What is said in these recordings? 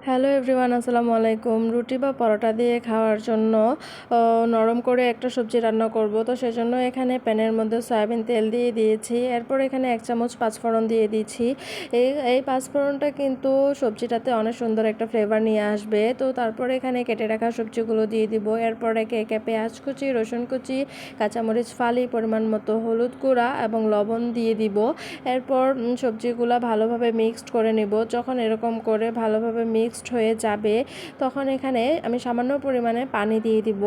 Hello everyone, আসসালামু আলাইকুম। রুটি বা পরোটা দিয়ে খাওয়ার জন্য নরম করে একটা সবজি রান্না করব। তো সেজন্য এখানে প্যানের মধ্যে সয়াবিন তেল দিয়ে দিয়েছি। এরপর এখানে 1 চামচ পাঁচফোড়ন দিয়ে দিয়েছি। এই পাঁচফোড়নটা কিন্তু সবজিটাতে অনেক সুন্দর একটা ফ্লেভার নিয়ে আসবে। তো তারপরে এখানে কেটে রাখা সবজিগুলো দিয়ে দিব। এরপর একে একে পেঁয়াজ কুচি, রসুন কুচি, কাঁচামরিচ ফালি, পরিমাণ মতো হলুদ গুঁড়া এবং লবণ দিয়ে দিব। এরপর সবজিগুলো ভালোভাবে মিক্সড করে নিব। যখন এরকম করে ভালোভাবে মিক্সড হয়ে যাবে তখন এখানে আমি সামান্য পরিমাণে পানি দিয়ে দিব।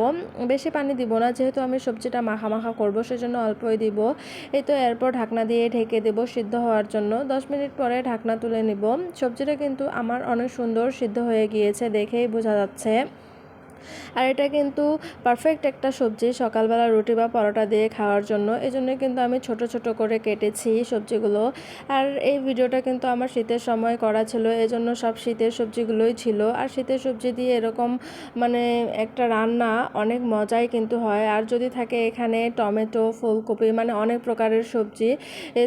বেশি পানি দিব না, যেহেতু আমি সবজিটা মাখা মাখা করব, সেজন্য অল্পই দিব। এই তো এরপর ঢাকনা দিয়ে ঢেকে দেব সিদ্ধ হওয়ার জন্য। 10 মিনিট পরে ঢাকনা তুলে নিব। সবজিটা কিন্তু আমার অনেক সুন্দর সিদ্ধ হয়ে গিয়েছে, দেখেই বোঝা যাচ্ছে। আর এটা কিন্তু পারফেক্ট একটা সবজি সকালবেলা রুটি বা পরোটা দিয়ে খাওয়ার জন্য। এই জন্য কিন্তু আমি ছোট ছোট করে কেটেছি সবজিগুলো। আর এই ভিডিওটা কিন্তু আমার শীতের সময় করা ছিল, এজন্য সব শীতের সবজিগুলোই ছিল। আর শীতের সবজি দিয়ে এরকম মানে একটা রান্না অনেক মজাই কিন্তু হয়। আর যদি থাকে এখানে টমেটো, ফুলকপি, মানে অনেক প্রকারের সবজি,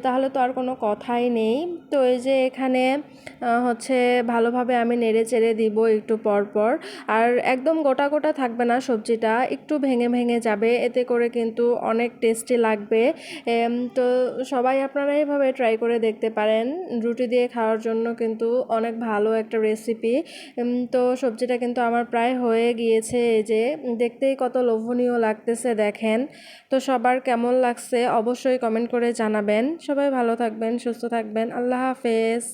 তাহলে তো আর কোনো কথাই নেই। তো এই যে এখানে হচ্ছে ভালোভাবে আমি নেড়ে চেড়ে দিব একটু পর পর। আর একদম গোটা গোটা থাকবে না সবজিটা, একটু ভেঙে ভেঙে যাবে, এতে করে কিন্তু অনেক টেস্টি লাগবে। তো সবাই আপনারা এইভাবে ট্রাই করে দেখতে পারেন। রুটি দিয়ে খাওয়ার জন্য কিন্তু অনেক ভালো একটা রেসিপি। তো সবজিটা কিন্তু আমার প্রায় হয়ে গিয়েছে। এই যে দেখতেই কত লোভনীয় লাগতেছে দেখেন। তো সবার কেমন লাগছে অবশ্যই কমেন্ট করে জানাবেন। সবাই ভালো থাকবেন, সুস্থ থাকবেন। আল্লাহ হাফেজ।